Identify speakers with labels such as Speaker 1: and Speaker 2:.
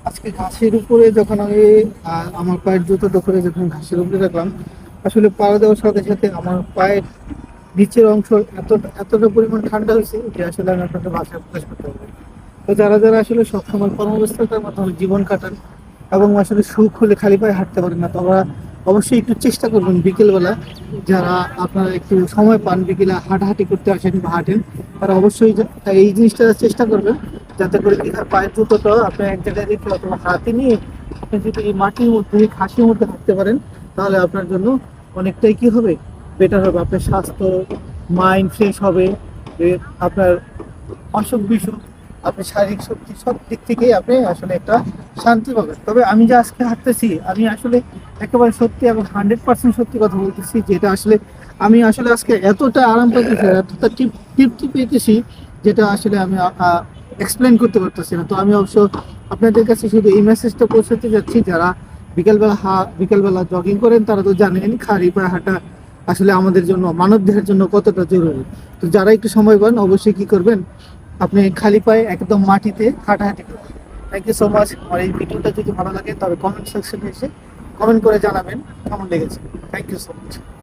Speaker 1: আজকে ঘাসের উপরে যখন আমি আমার পায়ের জুতোটা করে যখন ঘাসের উপরে রাখলাম, আসলে পা দেওয়ার সাথে সাথে আমার পায়ের নিচের অংশ এতটা পরিমাণ ঠান্ডা হয়েছে যে আসলে আমি আপনাকে ভাষায় প্রকাশ করতে পারবো না। তো যারা যারা আসলে সবসময় কর্মব্যস্ততার মাধ্যমে জীবন কাটান এবং আসলে সুখ হলে খালি পায়ে হাঁটতে পারেন না, তারা অবশ্যই একটু চেষ্টা করবেন বিকেলবেলা, যারা আপনারা একটু সময় পান বিকেলে হাঁটাহাঁটি করতে আসেন বা হাঁটেন, তারা অবশ্যই এই জিনিসটা চেষ্টা করবেন, যাতে করে কি হয়, পায়ের জুতোটা আপনি এক জায়গায় রেখে অথবা হাতে নিয়ে আপনি যদি এই মাটির মধ্যে এই ঘাসের মধ্যে হাঁটতে পারেন, তাহলে আপনার জন্য অনেকটাই কি হবে, বেটার হবে। আপনার স্বাস্থ্য, মাইন্ড ফ্রেশ হবে, এ আপনার অসুখ বিসুখ, আপনি শারীরিক শক্তি সব দিক থেকেই আপনি আসলে একটা শান্তি পাবেন। তবে আমি যে আজকে হাঁটতেছি, আমি আসলে একেবারে সত্যি এবং 100% সত্যি কথা বলতেছি, যেটা আসলে আমি আসলে আজকে এতটা আরাম পাইতেছি, এতটা তৃপ্তি পেতেছি, যেটা আসলে আমি এক্সপ্লেন করতে পারতেছি না। তো আমি অবশ্য আপনাদের কাছে শুধু এই মেসেজটা পৌঁছাতে যাচ্ছি, যারা বিকেলবেলা জগিং করেন, তারা তো জানেন খালি পায়ে হাঁটা আসলে আমাদের জন্য, মানব দেহের জন্য কতটা জরুরি। তো যারা একটু সময় পান, অবশ্যই কি করবেন, আপনি খালি পায়ে একদম মাটিতে হাঁটাহাঁটি করবেন। Thank you so much. আমার এই ভিডিওটা যদি ভালো লাগে তবে কমেন্ট সেকশনে এসে কমেন্ট করে জানাবেন কেমন লেগেছে। Thank you so much.